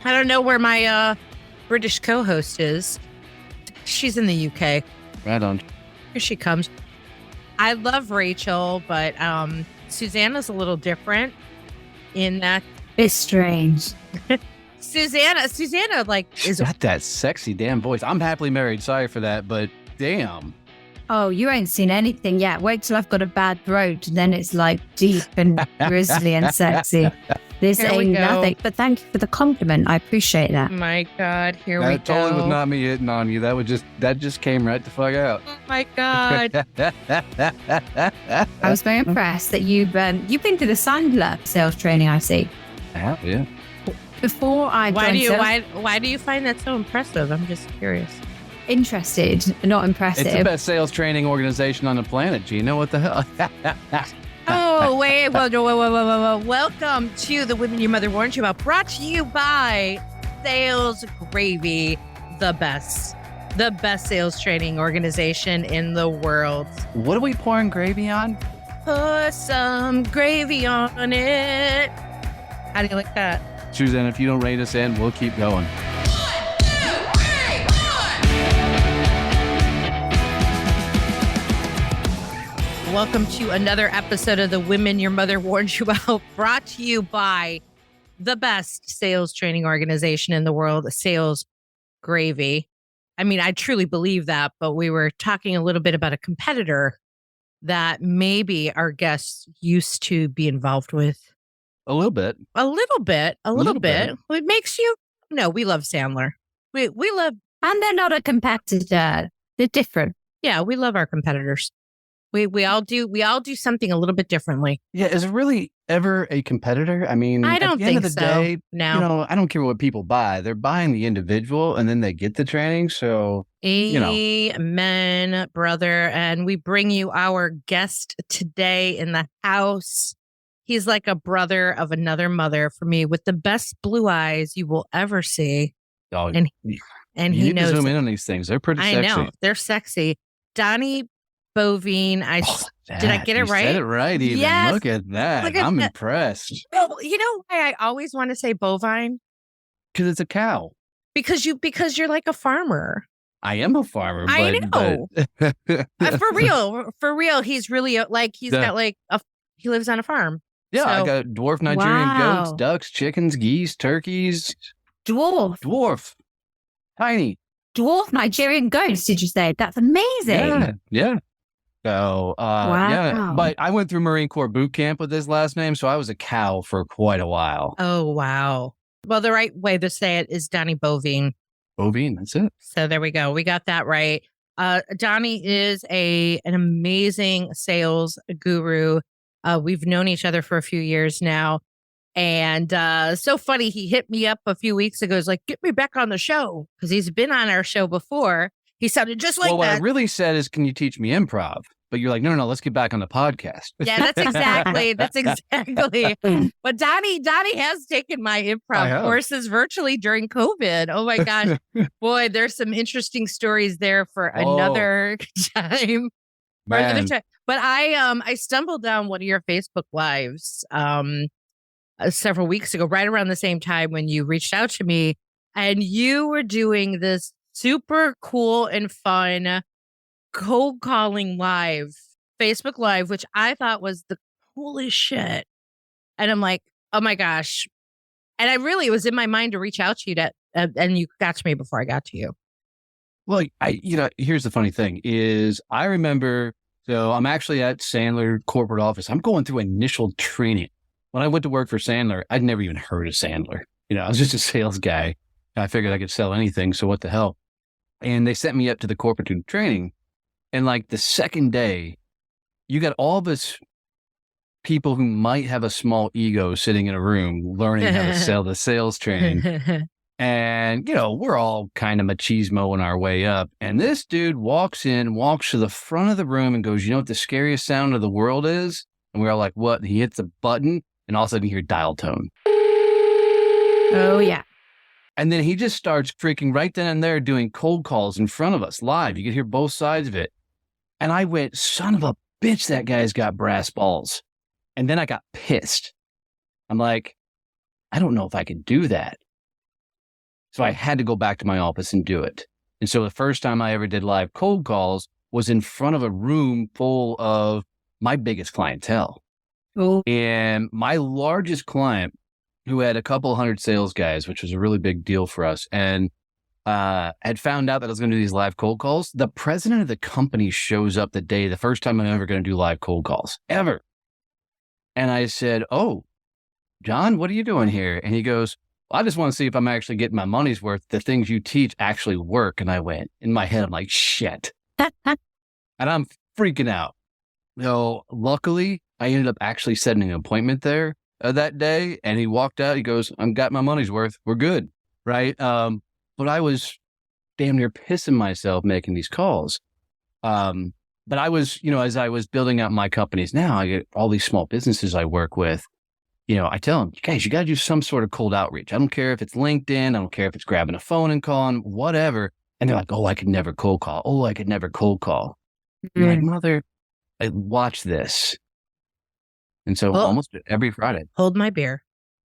I don't know where my British co-host is. She's in the UK. Right on. Here she comes. I love Rachel, but Susanna's a little different in that. It's strange. Susanna, like, is got that sexy damn voice. I'm happily married. Sorry for that, but damn. Oh, you ain't seen anything yet. Wait till I've got a bad throat, and then it's like deep and grizzly and sexy. This Here we ain't go. nothing. But thank you for the compliment. I appreciate that. My God, here we That totally was go. not me hitting on you. That just came right the fuck out. Oh my God. I was very impressed that you've been to the Sandler sales training, I see. Yeah. Before I Why joined why do you find that so impressive? I'm just curious. interested, not impressive. It's the best sales training organization on the planet, Gina. What the hell? Oh, wait. Welcome to the Women Your Mother Warned You About, brought to you by Sales Gravy, the best sales training organization in the world. What are we pouring gravy on? Put some gravy on it. How do you like that? Suzanne, if you don't rate us in, we'll keep going. Welcome to another episode of the Women Your Mother Warned You About, brought to you by the best sales training organization in the world, Sales Gravy. I mean, I truly believe that, but we were talking a little bit about a competitor that maybe our guests used to be involved with. A little bit. A little bit. It makes you, no, we love Sandler. We love, And they're not a competitor. They're different. yeah, we love our competitors. We all do something a little bit differently. Yeah, is it really ever a competitor? I mean, I don't at the end think of the so. day, No. I don't care what people buy. They're buying the individual and then they get the training. So, Amen, brother. And we bring you our guest today in the house. He's like a brother of another mother for me, with the best blue eyes you will ever see. oh, And you he need knows to zoom it. in on these things. They're pretty I sexy. know. They're sexy. Donnie Boivin. Did I get it right? You said it right, even. Yes. Look at that. Look at I'm that. impressed. Well, you know why I always want to say bovine? Because it's a cow. Because you're like a farmer. I am a farmer. I know. But For real. He's really got like he lives on a farm. yeah, I So- got dwarf Nigerian Wow. goats, ducks, chickens, geese, turkeys. Dwarf Tiny. Nigerian goats, did you say? That's amazing. Yeah. So, yeah. Wow. But I went through Marine Corps boot camp with his last name, so I was a cow for quite a while. Oh, wow. Well, the right way to say it is Donnie Boivin. Bovine, that's it. So there we go. We got that right. Donnie is an amazing sales guru. We've known each other for a few years now. And so funny, he hit me up a few weeks ago. He's like, get me back on the show, because he's been on our show before. He sounded just like well, what I that. really said is, can you teach me improv? But you're like, no, let's get back on the podcast. Yeah, that's exactly. But Donnie has taken my I improv have. courses virtually during COVID. Oh my gosh. Boy, there's some interesting stories there for another time. For another Man. time. But I stumbled down one of your Facebook Lives several weeks ago, right around the same time when you reached out to me, and you were doing this super cool and fun cold calling Facebook Live, which I thought was the coolest shit. And I'm like, oh my gosh. And it was in my mind to reach out to you and you got to me before I got to you. Well, here's the funny thing is I remember, so I'm actually at Sandler corporate office. I'm going through initial training. When I went to work for Sandler, I'd never even heard of Sandler. I was just a sales guy. I figured I could sell anything. So what the hell? And they sent me up to the corporate training. And like the second day, you got all of us people who might have a small ego sitting in a room learning how to sell the sales training. And, we're all kind of machismo in our way up. And this dude walks to the front of the room and goes, you know what the scariest sound of the world is? And we're all like, what? And he hits a button and all of a sudden you hear dial tone. Oh, yeah. And then he just starts freaking right then and there doing cold calls in front of us live. You could hear both sides of it. And I went, son of a bitch, that guy's got brass balls. And then I got pissed. I'm like, I don't know if I can do that. So I had to go back to my office and do it. And so the first time I ever did live cold calls was in front of a room full of my biggest clientele. Oh. And my largest client, who had a couple hundred sales guys, which was a really big deal for us, and had found out that I was going to do these live cold calls. The president of the company shows up the first time I'm ever going to do live cold calls, ever. And I said, "Oh, John, what are you doing here?" And he goes, "Well, I just want to see if I'm actually getting my money's worth. The things you teach actually work." And I went, in my head, I'm like, shit. And I'm freaking out. So luckily, I ended up actually setting an appointment there that day. And he walked out. He goes, "I've got my money's worth. We're good." Right. But I was damn near pissing myself making these calls. But I was, as I was building out my companies now, I get all these small businesses I work with. I tell them, guys, you got to do some sort of cold outreach. I don't care if it's LinkedIn. I don't care if it's grabbing a phone and calling, whatever. And they're like, "Oh, I could never cold call. Oh, I could never cold call." I'm like, mother, watch this. And so almost every Friday. Hold my beer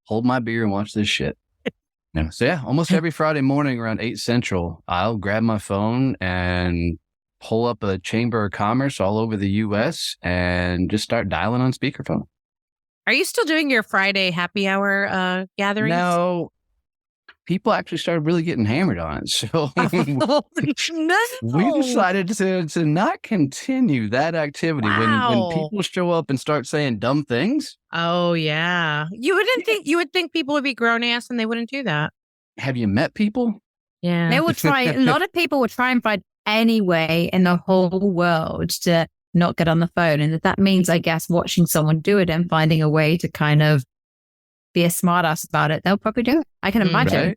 And watch this shit. So almost every Friday morning around 8 Central, I'll grab my phone and pull up a chamber of commerce all over the U.S. and just start dialing on speakerphone. Are you still doing your Friday happy hour gatherings? No, people actually started really getting hammered on it. So No. we decided to not continue that activity. Wow. When people show up and start saying dumb things. Oh, yeah. You would think people would be grown ass and they wouldn't do that. Have you met people? Yeah. They will try, a lot of people will try and find any way in the whole world to not get on the phone. And that means, I guess, watching someone do it and finding a way to kind of be a smartass about it, they'll probably do it. I can imagine.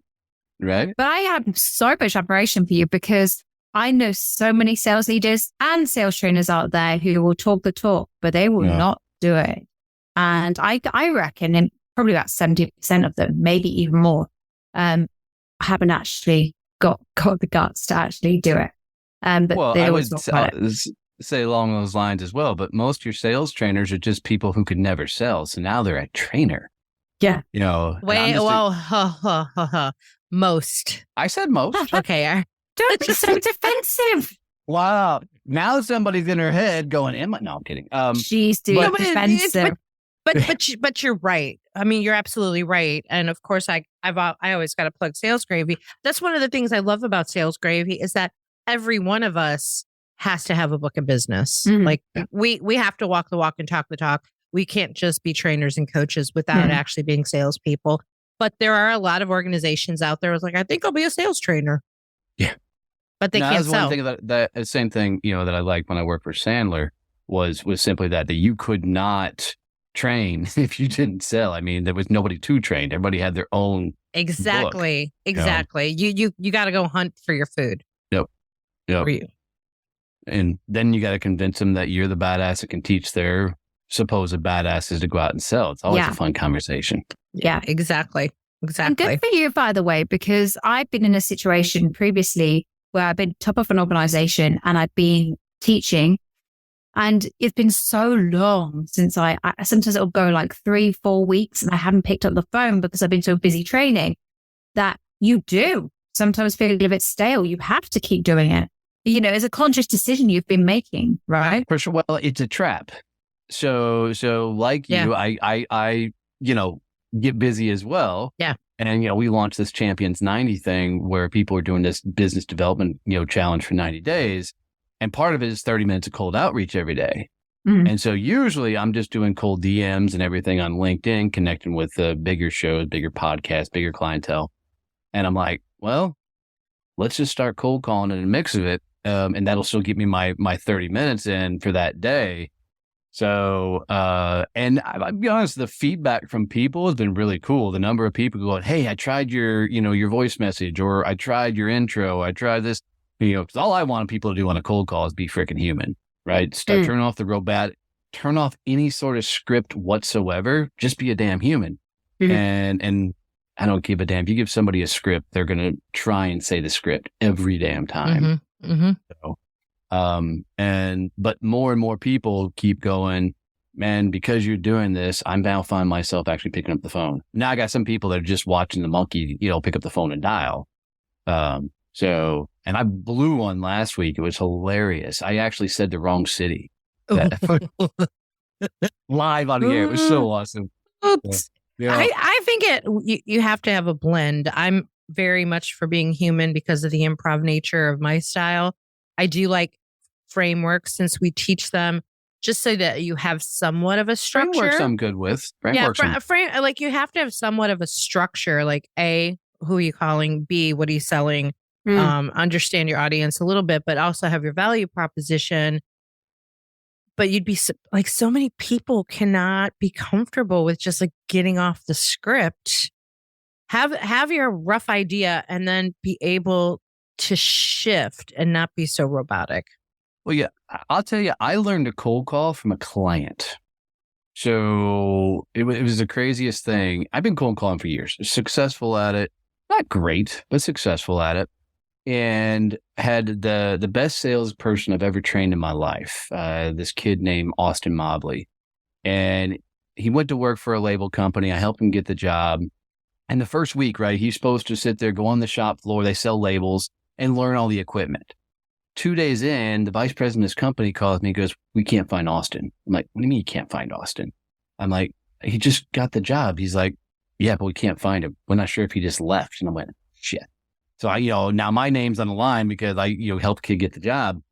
Right. But I have so much admiration for you because I know so many sales leaders and sales trainers out there who will talk the talk, but they will not do it. And I reckon in probably about 70% of them, maybe even more, haven't actually got the guts to actually do it. But they I always would say along those lines as well, but most of your sales trainers are just people who could never sell. So now they're a trainer. Yeah. Most. I said most. Okay. Don't be so defensive. Wow. Now somebody's in her head going, no, I'm kidding. She's doing defensive. But you're right. I mean, you're absolutely right. And of course, I always got to plug Sales Gravy. That's one of the things I love about Sales Gravy is that every one of us has to have a book of business. Mm-hmm. Like we have to walk the walk and talk the talk. We can't just be trainers and coaches without actually being salespeople. But there are a lot of organizations out there. It's like, I think I'll be a sales trainer. Yeah. But they can't sell. One thing that the same thing, that I liked when I worked for Sandler was simply that you could not train if you didn't sell. I mean, there was nobody to train. Everybody had their own Exactly. book, Exactly. You got to go hunt for your food. Yep. For you. And then you got to convince them that you're the badass that can teach their supposed badasses to go out and sell. It's always a fun conversation. Yeah, exactly. And good for you, by the way, because I've been in a situation previously where I've been top of an organization and I've been teaching. And it's been so long since I sometimes it'll go like 3-4 weeks and I haven't picked up the phone because I've been so busy training that you do sometimes feel a little bit stale. You have to keep doing it. It's a conscious decision you've been making, right? For sure. Well, it's a trap. So like you, I get busy as well. Yeah. And, we launched this Champions 90 thing where people are doing this business development, challenge for 90 days. And part of it is 30 minutes of cold outreach every day. Mm-hmm. And so usually I'm just doing cold DMs and everything on LinkedIn, connecting with bigger shows, bigger podcasts, bigger clientele. And I'm like, well, let's just start cold calling in a mix of it. And that'll still give me my 30 minutes in for that day. So, and I'll be honest, the feedback from people has been really cool. The number of people going, "Hey, I tried your voice message," or "I tried your intro. I tried this," because all I want people to do on a cold call is be freaking human, right? Start turning off the robot, turn off any sort of script whatsoever. Just be a damn human. Mm-hmm. And I don't give a damn. If you give somebody a script, they're going to try and say the script every damn time. Mm-hmm. Mm-hmm. So, but more and more people keep going, man, because you're doing this, I'm now find myself actually picking up the phone. Now I got some people that are just watching the monkey, pick up the phone and dial. And I blew one last week. It was hilarious. I actually said the wrong city live on the air. It was so awesome. Oops. Yeah. I think you have to have a blend. I'm very much for being human because of the improv nature of my style. I do like frameworks since we teach them just so that you have somewhat of a structure. Frameworks I'm good with. Frameworks like you have to have somewhat of a structure, like A, who are you calling? B, what are you selling? Understand your audience a little bit, but also have your value proposition. But you'd be like, so many people cannot be comfortable with just like getting off the script. Have your rough idea and then be able to shift and not be so robotic. Well, yeah, I'll tell you, I learned a cold call from a client. So it was the craziest thing. I've been cold calling for years, successful at it. Not great, but successful at it. And had the best salesperson I've ever trained in my life, this kid named Austin Mobley. And he went to work for a label company. I helped him get the job. And the first week, right, he's supposed to sit there, go on the shop floor, they sell labels, and learn all the equipment. 2 days in, the vice president of this company calls me and goes, "We can't find Austin." I'm like, "What do you mean you can't find Austin?" I'm like, "He just got the job." He's like, "Yeah, but we can't find him. We're not sure if he just left." And I went, "Shit." So now my name's on the line because I helped kid get the job.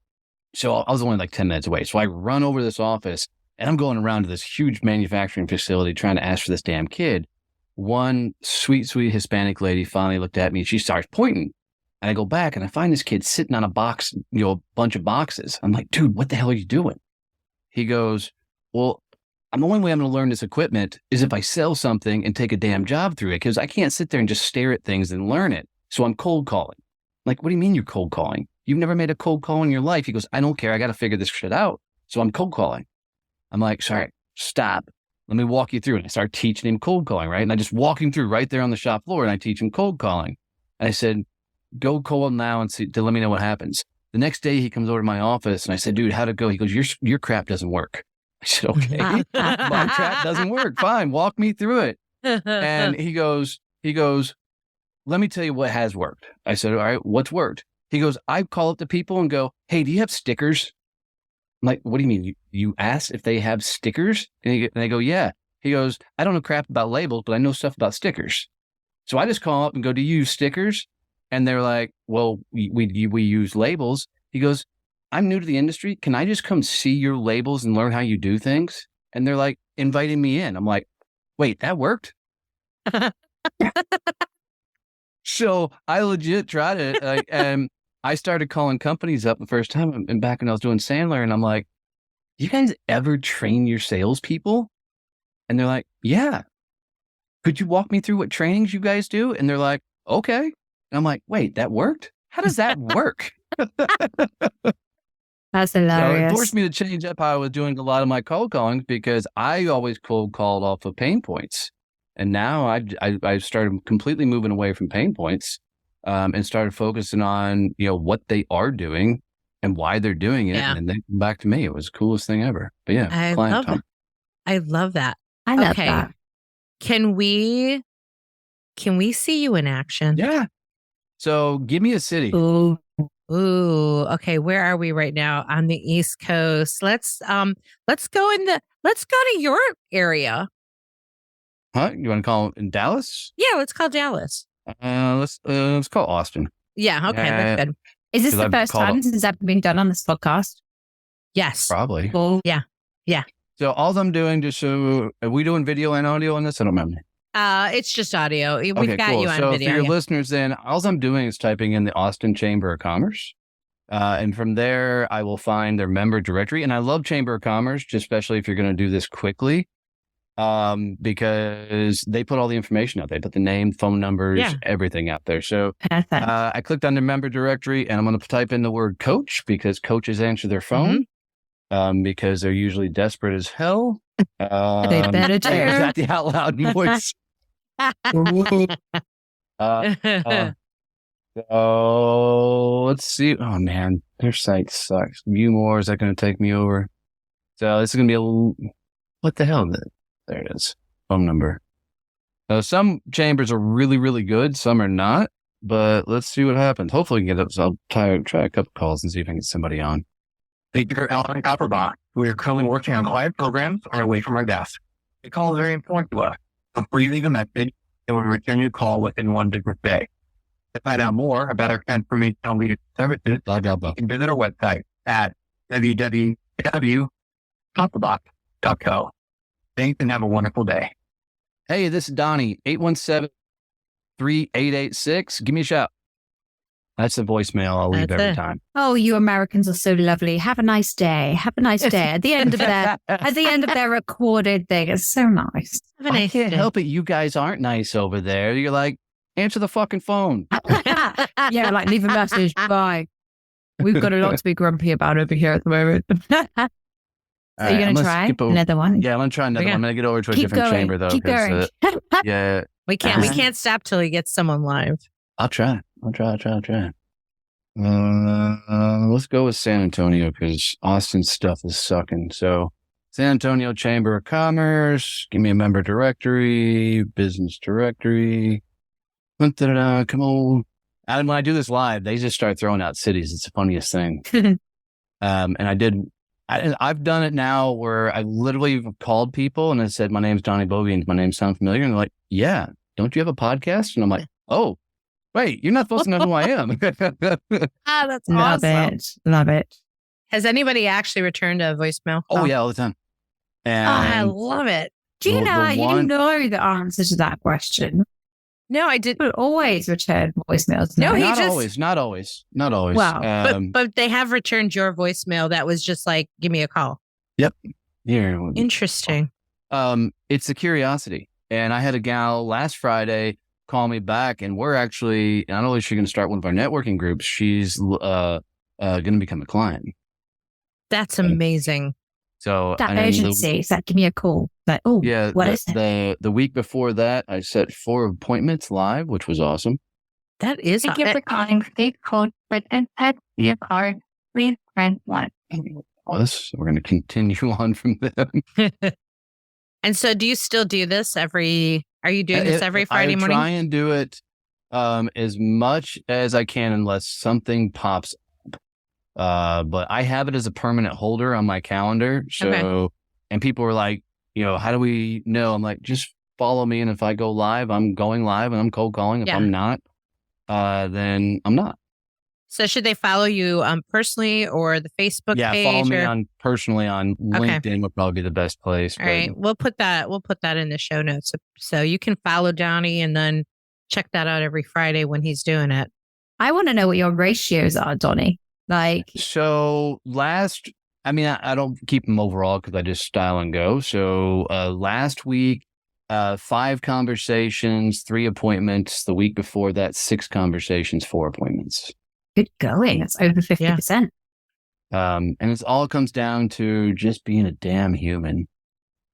So I was only like 10 minutes away. So I run over to this office and I'm going around to this huge manufacturing facility trying to ask for this damn kid. One sweet Hispanic lady finally looked at me and she starts pointing. And I go back and I find this kid sitting on a box, a bunch of boxes. I'm like, "Dude, what the hell are you doing?" He goes, "Well, the only way I'm going to learn this equipment is if I sell something and take a damn job through it, because I can't sit there and just stare at things and learn it. So I'm cold calling." I'm like, "What do you mean you're cold calling? You've never made a cold call in your life." He goes, "I don't care. I got to figure this shit out. So I'm cold calling." I'm like, "Sorry, stop. Let me walk you through it." And I start teaching him cold calling, right? And I just walk him through right there on the shop floor and I teach him cold calling. And I said, "Go call him now and to let me know what happens." The next day he comes over to my office and I said, "Dude, how'd it go?" He goes, your crap doesn't work." I said, "Okay, my crap doesn't work. Fine. Walk me through it." And he goes, "Let me tell you what has worked." I said, "All right, what's worked?" He goes, "I call up to people and go, 'Hey, do you have stickers?'" I'm like, "What do you mean? You asked if they have stickers?" And they go, "Yeah." He goes, "I don't know crap about labels, but I know stuff about stickers." So I just call up and go, "Do you use stickers?" And they're like, "Well, we use labels." He goes, "I'm new to the industry. Can I just come see your labels and learn how you do things?" And they're like inviting me in. I'm like, "Wait, that worked?" So I legit tried it. And I started calling companies up the first time and back when I was doing Sandler. And I'm like, "You guys ever train your salespeople?" And they're like, "Yeah." "Could you walk me through what trainings you guys do?" And they're like, "Okay." And I'm like, "Wait, that worked? How does that work?" That's So hilarious. it forced me to change up how I was doing a lot of my cold calling because I always cold called off of pain points. And now I started completely moving away from pain points and started focusing on, what they are doing and why they're doing it. Yeah. And then they come back to me. It was the coolest thing ever. But yeah, I client time. I love that. I love Okay. that. Can we see you in action? Yeah. So give me a city. Ooh. Okay. Where are we right now? On the East Coast. Let's go to your area. Huh? You want to call it in Dallas? Yeah, let's call Dallas. Let's call Austin. Yeah, okay, that's good. Is this 'Cause the I've first called time up- since I've been done on this podcast? Yes. Probably. Oh, Yeah. So all I'm doing, just so are we doing video and audio on this? I don't remember. It's just audio. We've Okay, got cool. you on So video. for your Yeah. listeners, then all I'm doing is typing in the Austin Chamber of Commerce, and from there I will find their member directory. And I love Chamber of Commerce, just especially if you're going to do this quickly, because they put all the information out. They put the name, phone numbers, Yeah. everything out there. So perfect. I clicked on their member directory, and I'm going to type in the word coach because coaches answer their phone. Because they're usually desperate as hell. They better do. Is that the out loud voice? So let's see. Oh man, their site sucks. View more. Is that going to take me over? So this is going to be a little, what the hell? There it is. Phone number. Some chambers are really, really good. Some are not. but let's see what happens. Hopefully we can get up. So I'll try a couple calls and see if I can get somebody on. Thank you for Alan Copperbach. We are currently working on client programs on our way from our desk. The call is very important to us. Before you leave a message, it will return your call within 1 business day. To find out more about our transformational leadership services, you can visit our website at www.copperbach.co. Thanks and have a wonderful day. Hey, this is Donnie, 817-3886. Give me a shout. That's the voicemail I'll leave every time. Oh, you Americans are so lovely. Have a nice day. Have a nice day. At the end of their recorded thing, it's so nice. I can't help it. You guys aren't nice over there. You're like, answer the fucking phone. Yeah, like leave a message. Bye. We've got a lot to be grumpy about over here at the moment. So you're going to try another one? Yeah, I'm going to try another one. I'm going to get over to a different chamber though. Keep going. Yeah. We can't stop till he gets someone live. I'll try. Let's go with San Antonio because Austin's stuff is sucking. So San Antonio Chamber of Commerce, give me a member directory, business directory. Come on. And when I do this live, they just start throwing out cities. It's the funniest thing. And I've done it now where I literally called people and I said, my name's Donnie Boivin. My name sound familiar? And they're like, yeah, don't you have a podcast? And I'm like, oh, wait, you're not supposed to know who I am. That's Love awesome. Love it. Has anybody actually returned a voicemail? Oh, yeah, all the time. And I love it. Gina, you know the answer to that question. No, I did. But always return voicemails. No, not always. Wow. But they have returned your voicemail that was just like, give me a call. Yep. Here. Interesting. It's a curiosity. And I had a gal last Friday call me back, and we're actually, not only is she going to start one of our networking groups, she's going to become a client. That's amazing. So that urgency, it's like, give me a call. Like, oh, yeah, what is it? The week before that, I set 4 appointments live, which was awesome. That is. Thank you for calling state code written at via card. Please press 1. We're going to continue on from there. And so, do you still do this are you doing this every Friday morning? I try and do it as much as I can unless something pops up. But I have it as a permanent holder on my calendar. So, And people were like, how do we know? I'm like, just follow me. And if I go live, I'm going live and I'm cold calling. If I'm not, then I'm not. So should they follow you personally or the Facebook page? Yeah, follow me personally on LinkedIn would probably be the best place. All right. We'll put that in the show notes. So you can follow Donnie and then check that out every Friday when he's doing it. I want to know what your ratios are, Donnie. So I don't keep them overall because I just style and go. So last week, 5 conversations, 3 appointments. The week before that, 6 conversations, 4 appointments. Good going. That's over 50%. And it all comes down to just being a damn human.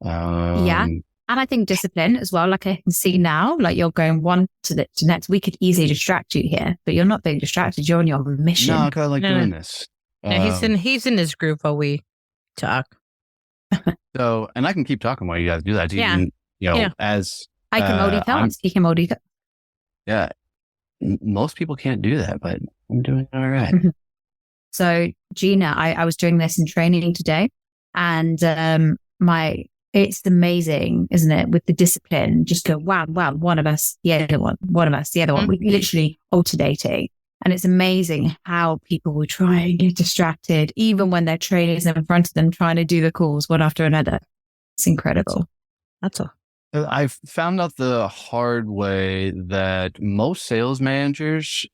And I think discipline as well. Like I can see now, like you're going one to next. We could easily distract you here, but you're not being distracted. You're on your mission. No, I kind of like doing this. He's in his group while we talk. So, and I can keep talking while you guys do that. As I can multitask. He can multitask. Yeah. Most people can't do that, but I'm doing all right. So Gina, I was doing this in training today, and it's amazing, isn't it? With the discipline, just go, wow, one of us, the other one, the other one. We're literally alternating. And it's amazing how people will try and get distracted, even when their trainers are in front of them trying to do the calls one after another. It's incredible. That's all. I've found out the hard way that most sales managers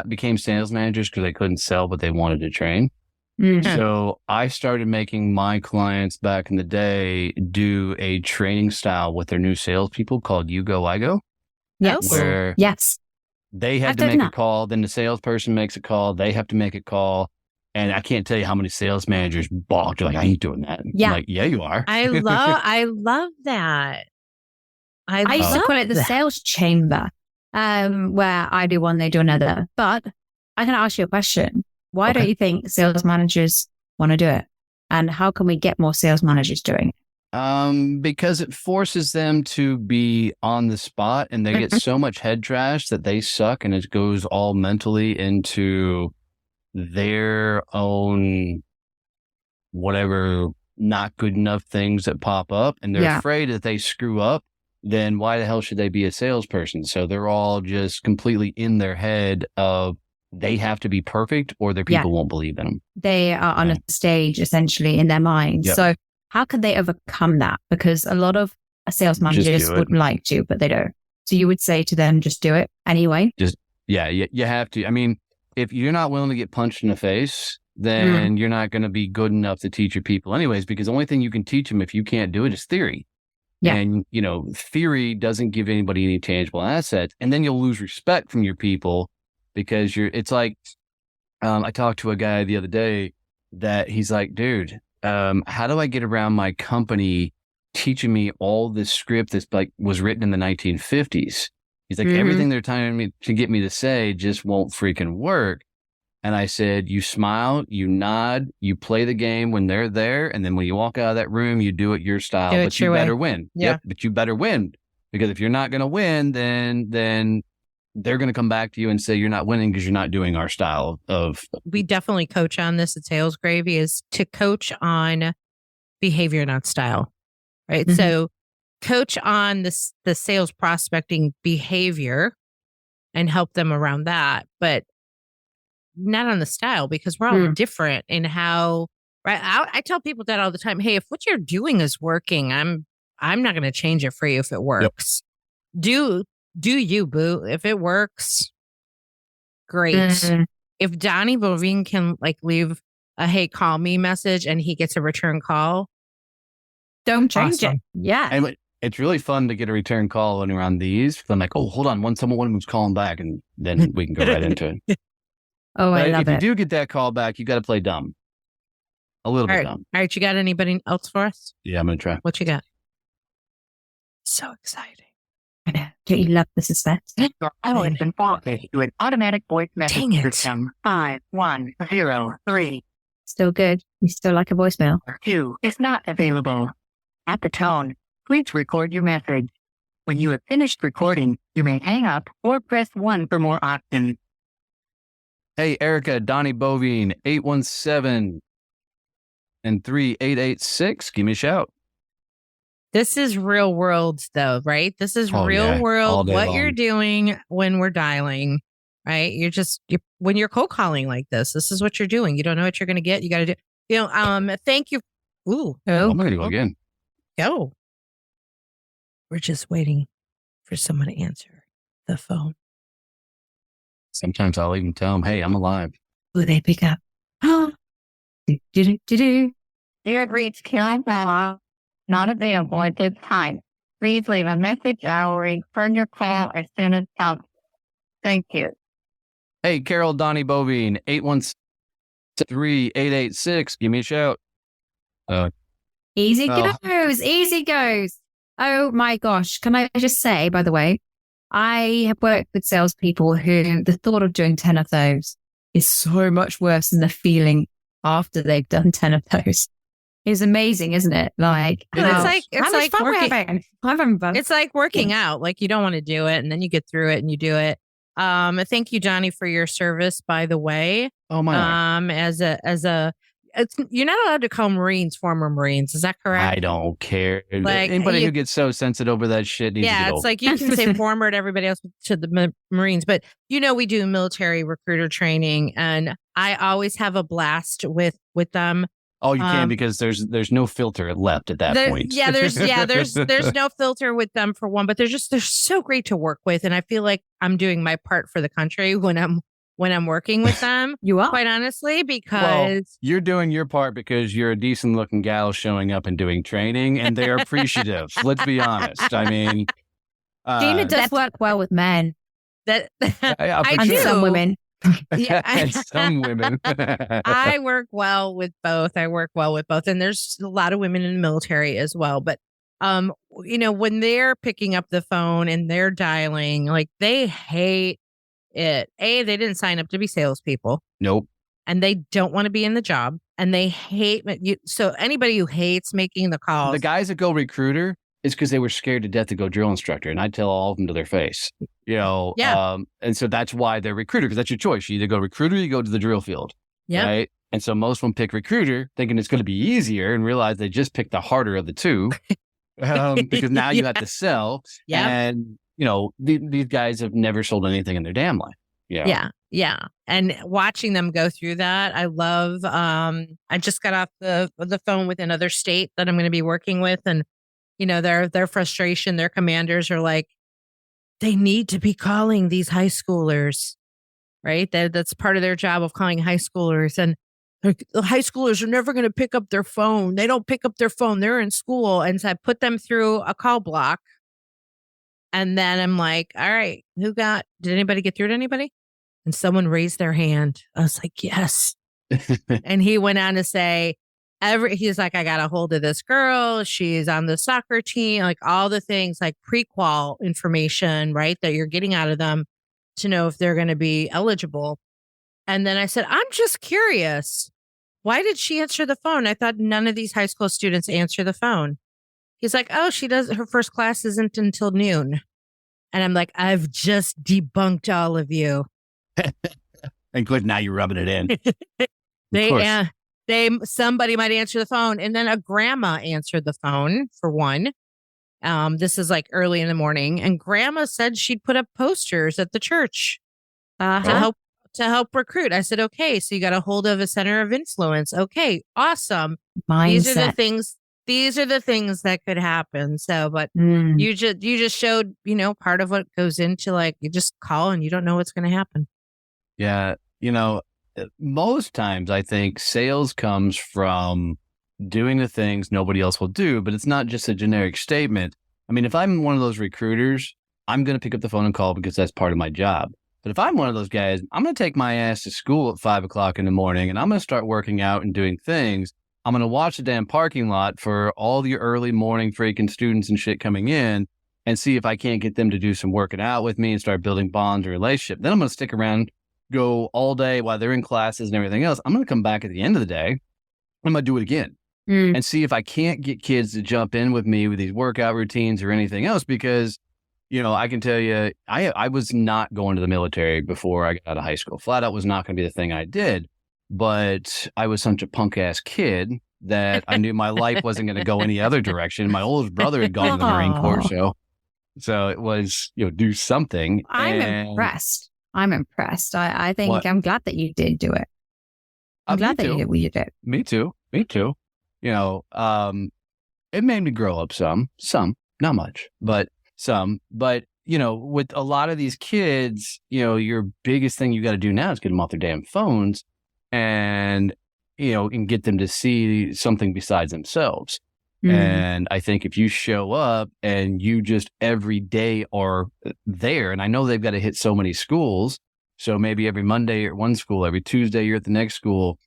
became sales managers because they couldn't sell, but they wanted to train. Mm-hmm. So I started making my clients back in the day do a training style with their new salespeople called You Go, I Go. Yes. Where they had to make a call, then the salesperson makes a call, they have to make a call. And I can't tell you how many sales managers balked. You're like, I ain't doing that. Yeah. I'm like, yeah, you are. I love that. I used to call it the sales chamber, where I do one, they do another. But I can ask you a question. Why don't you think sales managers want to do it? And how can we get more sales managers doing it? Because it forces them to be on the spot, and they get so much head trash that they suck, and it goes all mentally into their own whatever not good enough things that pop up, and they're afraid that they screw up. Then why the hell should they be a salesperson? So they're all just completely in their head of they have to be perfect or their people won't believe in them. They are on a stage essentially in their mind. Yep. So how can they overcome that? Because a lot of sales managers would like to, but they don't. So you would say to them, just do it anyway. You have to. I mean, if you're not willing to get punched in the face, then you're not going to be good enough to teach your people anyways, because the only thing you can teach them if you can't do it is theory. Yeah. And, theory doesn't give anybody any tangible assets. And then you'll lose respect from your people because it's like, I talked to a guy the other day that he's like, dude, how do I get around my company teaching me all this script that's was written in the 1950s? He's like, everything they're trying to get me to say just won't freaking work. And I said, you smile, you nod, you play the game when they're there. And then when you walk out of that room, you do it your style, but you better win. Yeah. Yep, but you better win, because if you're not going to win, then they're going to come back to you and say, you're not winning because you're not doing our style of. We definitely coach on this at Sales Gravy, is to coach on behavior, not style. Right. So coach on the sales prospecting behavior and help them around that, but not on the style, because we're all different in how, right? I tell people that all the time. Hey, if what you're doing is working, I'm not going to change it for you if it works. Yep. Do you, boo? If it works, great. If Donnie Boivin can leave a "Hey, call me" message and he gets a return call, don't change it. Yeah. And it's really fun to get a return call when we're on these. I'm like, oh, hold on, one who's calling back, and then we can go right into it. Oh, I love it. If you do get that call back, you got to play dumb. A little bit dumb. All right, you got anybody else for us? Yeah, I'm going to try. What you got? So exciting. I know. Don't you love the suspense? Your call has been forwarded to an automatic voice message system 5103. Still good. You still like a voicemail? 2 is not available. At the tone, please record your message. When you have finished recording, you may hang up or press 1 for more options. Hey, Erica, Donnie Boivin, 817 and 3886. Give me a shout. This is real world, though, right? This is real world. What you're doing when we're dialing, right? When you're cold calling like this is what you're doing. You don't know what you're going to get. You got to do. Thank you. Ooh, I'm going to go again. Go. We're just waiting for someone to answer the phone. Sometimes I'll even tell them, hey, I'm alive. Will they pick up? Oh. You have reached Karen Bella, not available at this time. Please leave a message. I will return your call as soon as possible. Thank you. Hey, Carol, Donnie Boivin, 817-3886. Give me a shout. Easy goes. Oh my gosh. Can I just say, by the way, I have worked with salespeople who the thought of doing 10 of those is so much worse than the feeling after they've done 10 of those. It's amazing, isn't it? It's like working out. Like, you don't want to do it, and then you get through it and you do it. Thank you, Donnie, for your service, by the way. Oh my. You're not allowed to call Marines former Marines. Is that correct? I don't care. Anybody who gets so sensitive over that shit needs to get over. It's like you can say former to everybody else, to the Marines. But, we do military recruiter training, and I always have a blast with them. Oh, you can, because there's no filter left at that point. Yeah, there's no filter with them, for one, but they're so great to work with. And I feel like I'm doing my part for the country when I'm working with them. You are, quite honestly, because you're doing your part because you're a decent looking gal showing up and doing training, and they're appreciative. Let's be honest. I mean, Gina does work well with men. I do. Some women. Yeah, and some women. I work well with both. And there's a lot of women in the military as well. But when they're picking up the phone and they're dialing, like, they hate it. They didn't sign up to be salespeople. Nope. and they don't want to be in the job and they hate you. So anybody who hates making the calls, The guys that go recruiter is because they were scared to death to go drill instructor. And I tell all of them to their face, Yeah. And so that's why they're recruiter, because that's your choice. You either go recruiter or you go to the drill field. yeah, Right. And so most of them pick recruiter thinking it's going to be easier and realize they just picked the harder of the two. Because now you have to sell. Yeah. And, these guys have never sold anything in their damn life. Yeah. Yeah. And watching them go through that, I love, I just got off the phone with another state that I'm going to be working with. And, their frustration, their commanders are like, they need to be calling these high schoolers, right? That's part of their job of calling high schoolers. And the high schoolers are never going to pick up their phone. They don't pick up their phone. They're in school. And so I put them through a call block. And then I'm like, all right, did anybody get through to anybody? And someone raised their hand. I was like, yes. And he went on to say, he's like, I got a hold of this girl. She's on the soccer team, like all the things like pre-qual information, right? That you're getting out of them to know if they're going to be eligible. And then I said, I'm just curious. Why did she answer the phone? I thought none of these high school students answer the phone. He's like, oh, her first class isn't until noon. And I'm like, I've just debunked all of you. And good, now you're rubbing it in. Somebody might answer the phone. And then a grandma answered the phone for one. This is like early in the morning. And grandma said she'd put up posters at the church to help recruit. I said, okay, so you got a hold of a center of influence. Okay, awesome. Mindset. These are the things that could happen. So, but you just showed, part of what goes into like, you just call and you don't know what's going to happen. Yeah. Most times I think sales comes from doing the things nobody else will do, but it's not just a generic statement. I mean, if I'm one of those recruiters, I'm going to pick up the phone and call because that's part of my job. But if I'm one of those guys, I'm going to take my ass to school at 5 o'clock in the morning and I'm going to start working out and doing things. I'm going to watch the damn parking lot for all the early morning freaking students and shit coming in and see if I can't get them to do some working out with me and start building bonds or relationship. Then I'm going to stick around, go all day while they're in classes and everything else. I'm going to come back at the end of the day. I'm going to do it again and see if I can't get kids to jump in with me with these workout routines or anything else. Because, I can tell you, I was not going to the military before I got out of high school. Flat out was not going to be the thing I did. But I was such a punk ass kid that I knew my life wasn't going to go any other direction. My oldest brother had gone to the Marine Corps. So it was, do something. I'm impressed. I think I'm glad that you did do it. I'm glad that you did what you did. Me too. It made me grow up some, not much, but some. But, with a lot of these kids, your biggest thing you got to do now is get them off their damn phones and, and get them to see something besides themselves. And I think if you show up and you just every day are there, and I know they've got to hit so many schools. So maybe every Monday you're at one school, every Tuesday you're at the next school,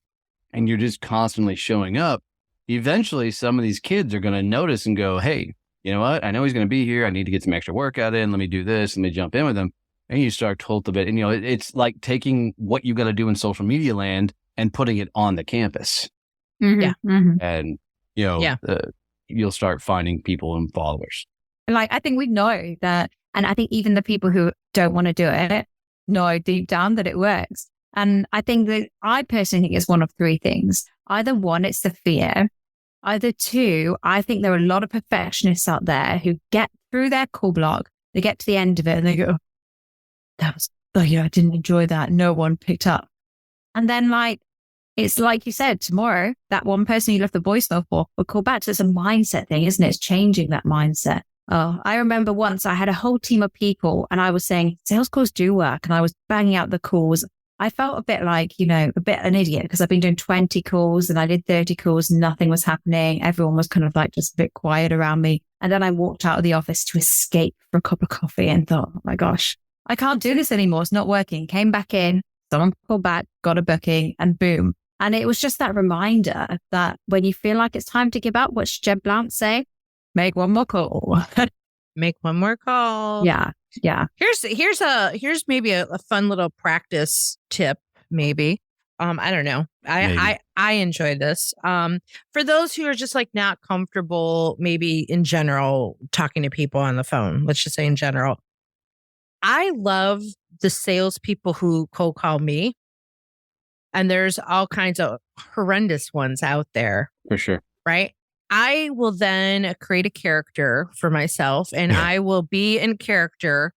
and you're just constantly showing up. Eventually, some of these kids are going to notice and go, hey, you know what? I know he's going to be here. I need to get some extra workout in. Let me do this. Let me jump in with him. And you start to cultivate. And, it's like taking what you got to do in social media land and putting it on the campus. Yeah. And, you'll start finding people and followers. Like, I think we know that. And I think even the people who don't want to do it know deep down that it works. And I think that I personally think it's one of three things. Either one, it's the fear. Either two, I think there are a lot of perfectionists out there who get through their call block. They get to the end of it and they go, I didn't enjoy that. No one picked up. And then it's like you said, tomorrow, that one person you left the voicemail for will call back. So it's a mindset thing, isn't it? It's changing that mindset. Oh, I remember once I had a whole team of people and I was saying, sales calls do work. And I was banging out the calls. I felt a bit like, a bit an idiot because I've been doing 20 calls and I did 30 calls. Nothing was happening. Everyone was kind of just a bit quiet around me. And then I walked out of the office to escape for a cup of coffee and thought, oh my gosh, I can't do this anymore. It's not working. Came back in, someone called back, got a booking and boom. And it was just that reminder that when you feel like it's time to give up, what should Jeb Blount say? Make one more call. Make one more call. Yeah. Here's maybe a fun little practice tip, maybe. I don't know. Maybe. I enjoy this. For those who are just like not comfortable, maybe in general, talking to people on the phone, let's just say in general, I love the salespeople who cold call me. And there's all kinds of horrendous ones out there, For sure. right? I will then create a character for myself and I will be in character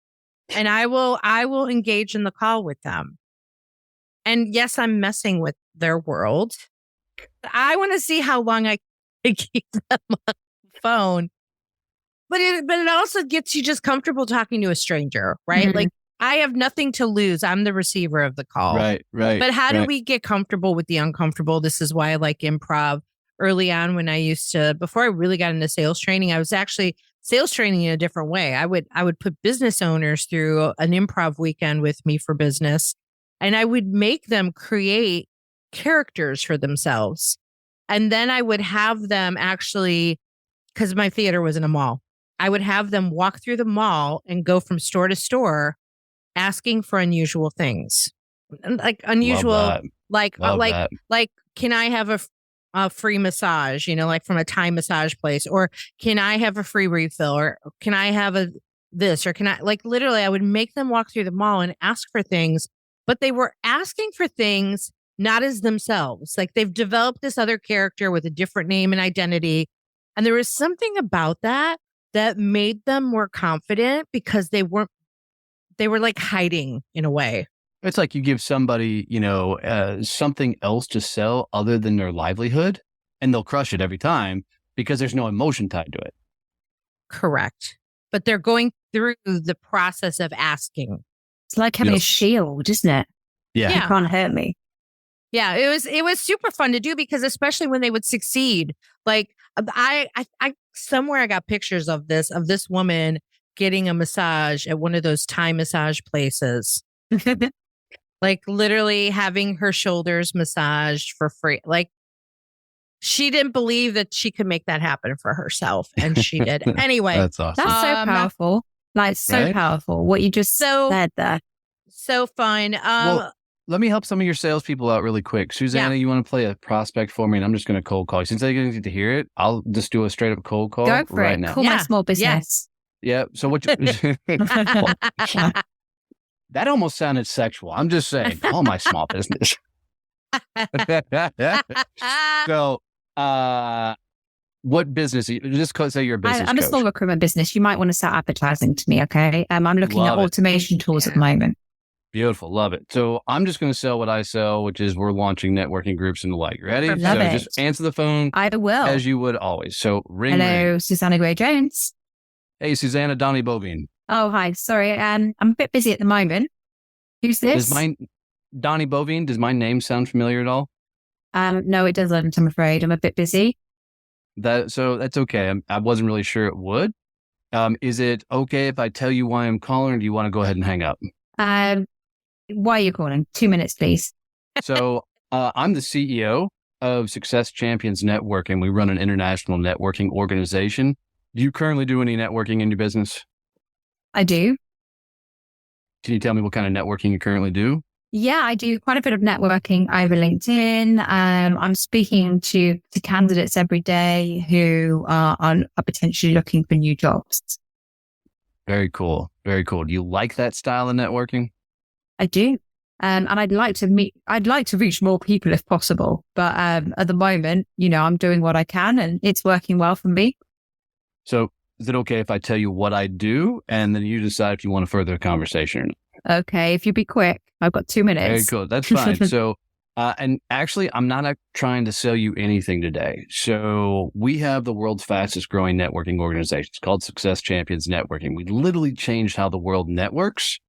and I will engage in the call with them. And yes, I'm messing with their world. I want to see how long I can keep them on the phone. But it also gets you just comfortable talking to a stranger, right? Mhm. Like I have nothing to lose. I'm the receiver of the call. Right. But how do right. we get comfortable with the uncomfortable? This is why I like improv. Early on when before I really got into sales training, I was actually sales training in a different way. I would put business owners through an improv weekend with me for business. And I would make them create characters for themselves. And then I would have them actually, because my theater was in a mall, I would have them walk through the mall and go from store to store asking for unusual things. Like unusual, Love like, that. like, can I have a free massage, like from a Thai massage place, or can I have a free refill, or can I have this, or can I, like, literally I would make them walk through the mall and ask for things, but they were asking for things not as themselves. Like they've developed this other character with a different name and identity. And there was something about that made them more confident because they were like hiding in a way. It's like you give somebody, something else to sell other than their livelihood, and they'll crush it every time because there's no emotion tied to it. Correct. But they're going through the process of asking. It's like having a shield, isn't it? Yeah. You can't hurt me. Yeah, it was super fun to do because especially when they would succeed. Like I somewhere I got pictures of this woman getting a massage at one of those Thai massage places. Like literally having her shoulders massaged for free. Like she didn't believe that she could make that happen for herself. And she did. Anyway. That's awesome. That's so powerful. Like so Right? powerful. What you just said there. So fun. Well, let me help some of your salespeople out really quick. Susanna, you want to play a prospect for me? And I'm just going to cold call you. Since I didn't get to hear it, I'll just do a straight up cold call Go for right it. now. Call my small business. Yeah. So what? That almost sounded sexual. I'm just saying, call my small business. So, what business? Just say you're a business I'm a coach. small recruitment business. You might want to start advertising to me, okay? I'm looking at automation tools at the moment. Beautiful. Love it. So I'm just going to sell what I sell, which is we're launching networking groups and the like. Ready? Love it. Just answer the phone. I will. As you would always. So ring. Hello, ring. Susanna Gray-Jones. Hey, Susanna, Donnie Boivin. Oh, hi. Sorry. I'm a bit busy at the moment. Who's this? Donnie Boivin, does my name sound familiar at all? No, it doesn't, I'm afraid. I'm a bit busy. So that's okay. I wasn't really sure it would. Is it okay if I tell you why I'm calling, or do you want to go ahead and hang up? Why are you calling? 2 minutes, please. So I'm the CEO of Success Champions Network, and we run an international networking organization. Do you currently do any networking in your business? I do. Can you tell me what kind of networking you currently do? Yeah, I do quite a bit of networking over LinkedIn. I'm speaking to candidates every day who are potentially looking for new jobs. Very cool. Very cool. Do you like that style of networking? I do. And I'd like to reach more people if possible. But at the moment, I'm doing what I can and it's working well for me. So is it okay if I tell you what I do and then you decide if you want to further the conversation or not? Okay. If you be quick, I've got 2 minutes. Very cool. That's fine. So, and actually, I'm not trying to sell you anything today. So we have the world's fastest growing networking organization. It's called Success Champions Networking. We literally changed how the world networks.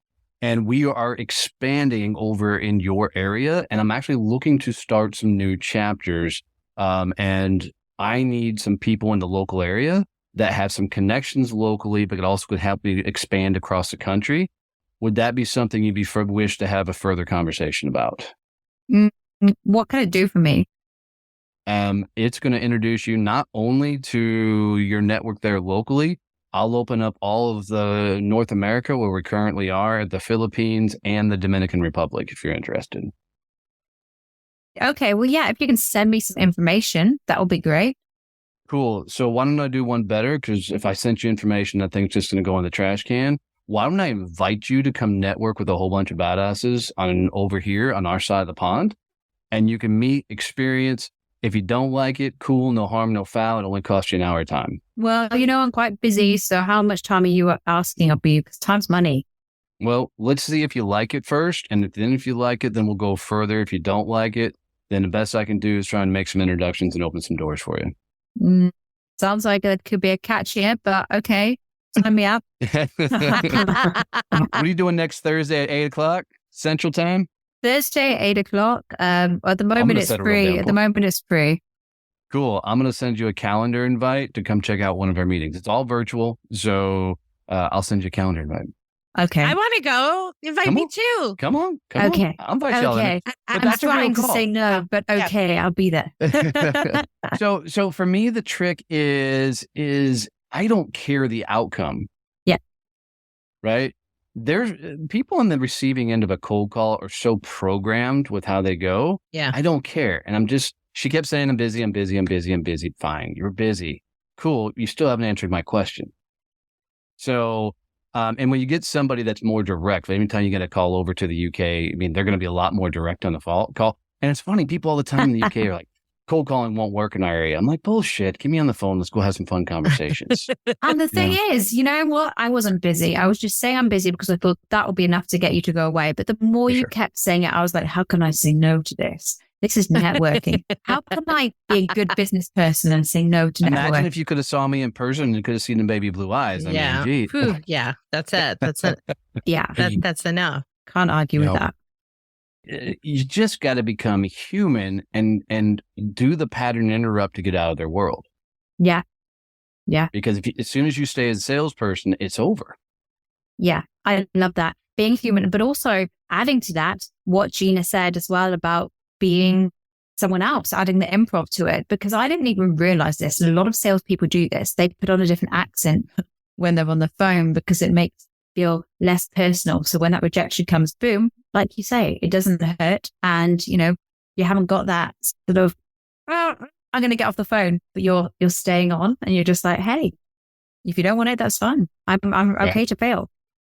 And we are expanding over in your area. And I'm actually looking to start some new chapters. And I need some people in the local area that have some connections locally, but also could help me expand across the country. Would that be something you'd wish to have a further conversation about? What can it do for me? It's going to introduce you not only to your network there locally. I'll open up all of the North America where we currently are, the Philippines and the Dominican Republic, if you're interested. Okay. Well, yeah, if you can send me some information, that would be great. Cool. So why don't I do one better? Because if I sent you information, that thing's just going to go in the trash can. Why don't I invite you to come network with a whole bunch of badasses over here on our side of the pond? And you can meet, experience. If you don't like it, cool, no harm, no foul. It only costs you an hour of time. Well, I'm quite busy. So how much time are you asking of me? Because time's money. Well, let's see if you like it first. And then if you like it, then we'll go further. If you don't like it, then the best I can do is try and make some introductions and open some doors for you. Sounds like it could be a catch here, but okay. Sign me up. What are you doing next Thursday at 8:00 Central Time? Thursday, 8:00. At the moment, it's free. At the moment, it's free. Cool. I'm going to send you a calendar invite to come check out one of our meetings. It's all virtual. So I'll send you a calendar invite. Okay. I want to go. Invite me too. Come on. Okay. I'll invite y'all in. I'm trying to say no, but okay, I'll be there. So for me, the trick is I don't care the outcome. Yeah. Right? There's people on the receiving end of a cold call are so programmed with how they go. Yeah. I don't care. And she kept saying, I'm busy. Fine. You're busy. Cool. You still haven't answered my question. So, and when you get somebody that's more direct, anytime you get a call over to the UK, I mean, they're going to be a lot more direct on the call. And it's funny, people all the time in the UK are like, cold calling won't work in our area. I'm like, bullshit. Get me on the phone. Let's go have some fun conversations. And the thing is, you know what? I wasn't busy. I was just saying I'm busy because I thought that would be enough to get you to go away. But the more you kept saying it, I was like, how can I say no to this? This is networking. How can I be a good business person and say no to networking? Imagine if you could have saw me in person and could have seen the baby blue eyes. I mean, gee. Whew, yeah, that's it. That's it. Yeah. That's enough. Can't argue with that. You just got to become human and do the pattern interrupt to get out of their world. Yeah. Yeah. Because as soon as you stay as a salesperson, it's over. Yeah. I love that. Being human, but also adding to that, what Gina said as well about being someone else, adding the improv to it, because I didn't even realize this. And a lot of salespeople do this. They put on a different accent when they're on the phone because it makes it feel less personal. So when that rejection comes, boom, like you say, it doesn't hurt. And, you haven't got that sort of, I'm going to get off the phone, but you're staying on and you're just like, hey, if you don't want it, that's fine. I'm okay to fail.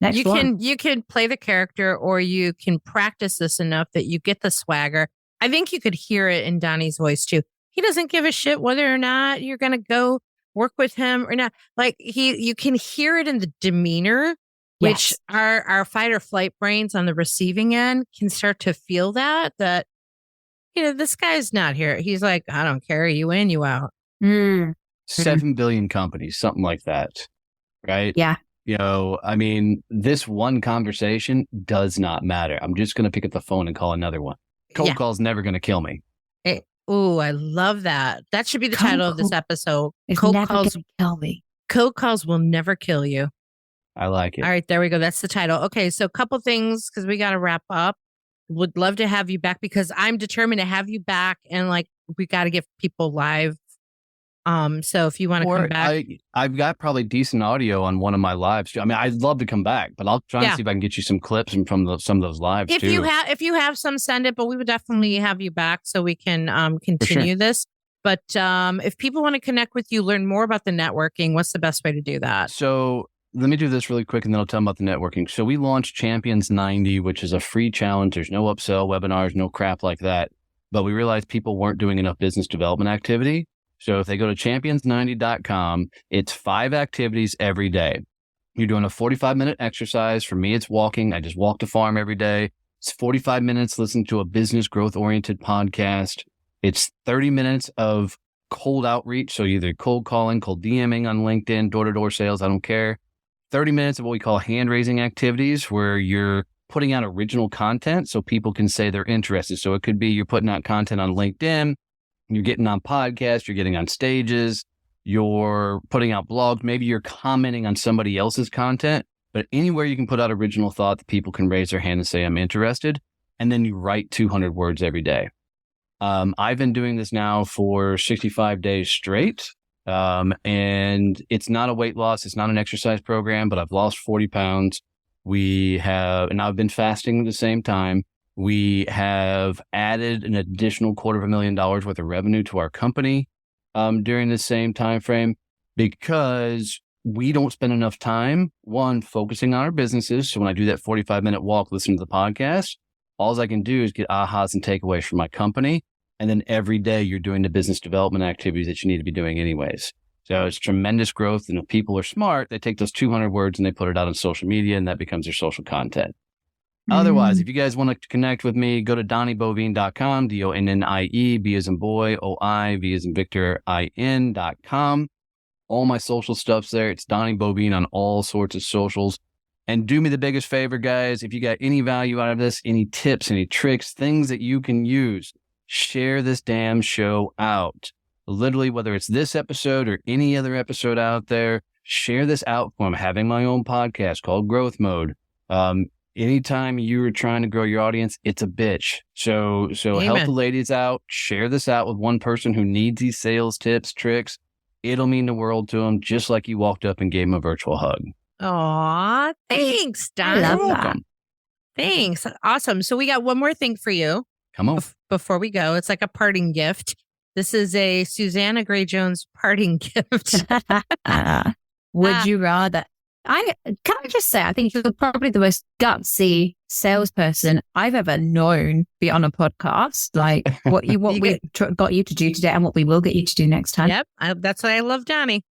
You can play the character, or you can practice this enough that you get the swagger. I think you could hear it in Donnie's voice too. He doesn't give a shit whether or not you're going to go work with him or not. Like you can hear it in the demeanor, which our fight or flight brains on the receiving end can start to feel that this guy's not here. He's like, I don't care. You in, you out. 7 billion companies, something like that. Right? Yeah. I mean, this one conversation does not matter. I'm just going to pick up the phone and call another one. Cold call's never going to kill me. Oh, I love that. That should be the title of this episode. Cold calls will kill me. Cold calls will never kill you. I like it. All right, there we go. That's the title. Okay, so a couple things because we got to wrap up. Would love to have you back because I'm determined to have you back, and we got to get people live. So if you want to come back, I've got probably decent audio on one of my lives. I mean, I'd love to come back, but I'll try and see if I can get you some clips from some of those lives if you have some, send it. But we would definitely have you back so we can continue this. But if people want to connect with you, learn more about the networking, what's the best way to do that? So let me do this really quick, and then I'll tell them about the networking. So we launched Champions 90, which is a free challenge. There's no upsell webinars, no crap like that. But we realized people weren't doing enough business development activity. So if they go to champions90.com, it's 5 activities every day. You're doing a 45-minute exercise. For me, it's walking. I just walk the farm every day. It's 45 minutes listening to a business growth-oriented podcast. It's 30 minutes of cold outreach. So either cold calling, cold DMing on LinkedIn, door-to-door sales, I don't care. 30 minutes of what we call hand-raising activities where you're putting out original content so people can say they're interested. So it could be you're putting out content on LinkedIn, you're getting on podcasts, you're getting on stages, you're putting out blogs, maybe you're commenting on somebody else's content, but anywhere you can put out original thought that people can raise their hand and say, I'm interested. And then you write 200 words every day. I've been doing this now for 65 days straight. And it's not a weight loss. It's not an exercise program, but I've lost 40 pounds. And I've been fasting at the same time. We have added an additional $250,000 worth of revenue to our company during the same time frame because we don't spend enough time, one, focusing on our businesses. So when I do that 45-minute walk, listen to the podcast, all I can do is get ahas and takeaways from my company. And then every day you're doing the business development activities that you need to be doing anyways. So it's tremendous growth. And if people are smart, they take those 200 words and they put it out on social media and that becomes their social content. Otherwise, if you guys want to connect with me, go to DonnieBoivin.com, DONNIE, B as in boy, OI, V as in Victor, IN.com. All my social stuff's there. It's Donnie Boivin on all sorts of socials. And do me the biggest favor, guys. If you got any value out of this, any tips, any tricks, things that you can use, share this damn show out. Literally, whether it's this episode or any other episode out there, share this out for them. Having my own podcast called Growth Mode. Anytime you're trying to grow your audience, it's a bitch. So help the ladies out. Share this out with one person who needs these sales tips, tricks. It'll mean the world to them, just like you walked up and gave them a virtual hug. Aw, thanks, Don. I love You're that. welcome. Thanks. Awesome. So we got one more thing for you Come on. before we go. It's like a parting gift. This is a Susanna Gray Jones parting gift. Would you rather? Can I just say, I think you're probably the most gutsy salesperson I've ever known be on a podcast. Like what we got you to do today and what we will get you to do next time. Yep. That's why I love Donnie.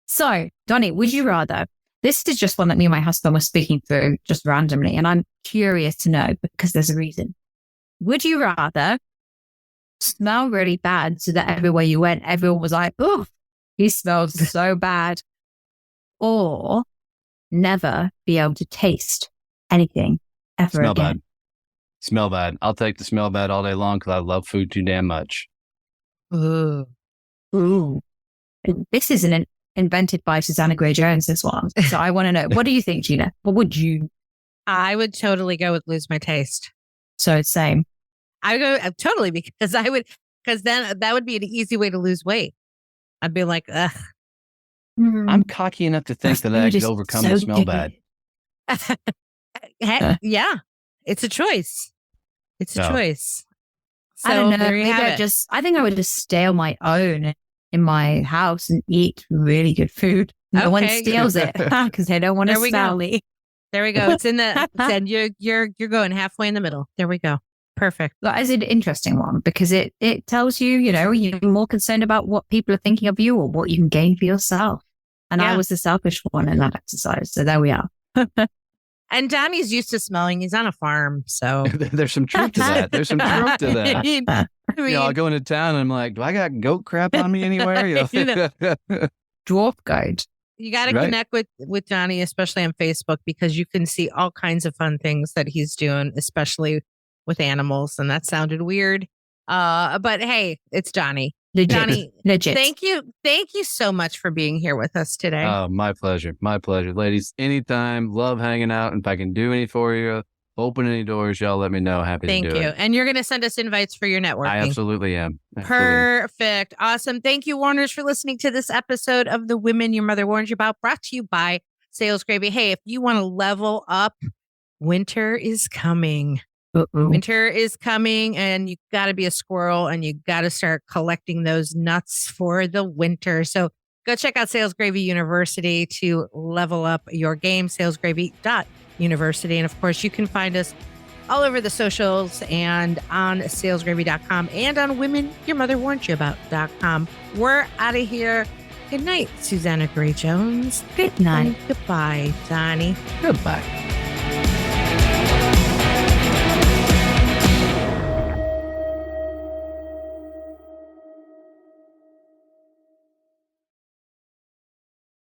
So, Donnie, would you rather? This is just one that me and my husband were speaking through just randomly, and I'm curious to know because there's a reason. Would you rather smell really bad so that everywhere you went, everyone was like, "Oh, he smells so bad," or never be able to taste anything ever Smell again? bad. Smell bad. I'll take the smell bad all day long because I love food too damn much. Ooh. Ooh. This isn't invented by Susanna Gray Jones, this one. So I want to know, what do you think, Gina? What would you? I would totally go with lose my taste. So same. I would go totally because then that would be an easy way to lose weight. I'd be like, ugh. I'm cocky enough to think that I could overcome the smell bad. Yeah, it's a choice. It's a No. choice. So I don't know. there you Maybe have it. I think I would just stay on my own in my house and eat really good food. No one Okay. steals it because they don't want to There we smell go. me. There we go. It's in the. And you're going halfway in the middle. There we go. Perfect. That is an interesting one because it tells you, you're more concerned about what people are thinking of you or what you can gain for yourself. And I Yeah. was the selfish one in that exercise. So there we are. And Donnie's used to smelling. He's on a farm, so. There's some truth to that. There's some truth to that. I mean, I'll go into town and I'm like, do I got goat crap on me anywhere? Dwarf guide. you got to Right. connect with Donnie, especially on Facebook, because you can see all kinds of fun things that he's doing, especially with animals. And that sounded weird. But hey, it's Donnie. Legit. Donnie, Legit. Thank you so much for being here with us today. Oh, my pleasure. My pleasure. Ladies, anytime. Love hanging out. And if I can do any for you, open any doors, y'all let me know. Happy Thank to do you. it. And you're going to send us invites for your networking. I absolutely am. Absolutely. Perfect. Awesome. Thank you, Warners, for listening to this episode of The Women Your Mother Warned You About, brought to you by Sales Gravy. Hey, if you want to level up, winter is coming. Uh-oh. Winter is coming, and you got to be a squirrel, and you got to start collecting those nuts for the winter. So go check out Sales Gravy University to level up your game, salesgravy.university. And of course, you can find us all over the socials and on salesgravy.com and on womenyourmotherwarnedyouabout.com. We're out of here. Good night, Susanna Gray Jones. Good night. And goodbye, Donnie. Goodbye.